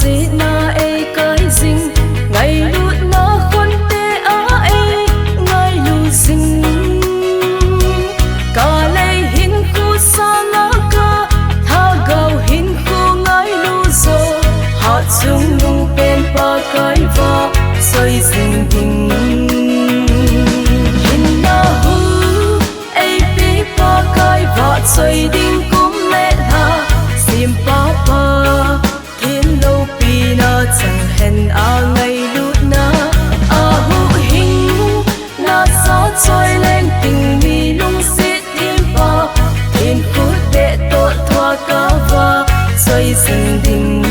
xí na e cái dinh ngày lụt na khuôn tê á e ngày lụt dinh cả lê hin khu xa na ca tha gạo hin khu ngày lụt zo hạ chung nung bên ba cái va xoay dinh dinh hin na hu e pi ba cái va xoay dinh cũng mẹ tha sim pa pa thiên lâu pi na chẳng hẹn a ngày lụt na a hu hình na gió trôi lên tình mi lung xít im pa thiên phút để tội thoa cá va xoay dình đình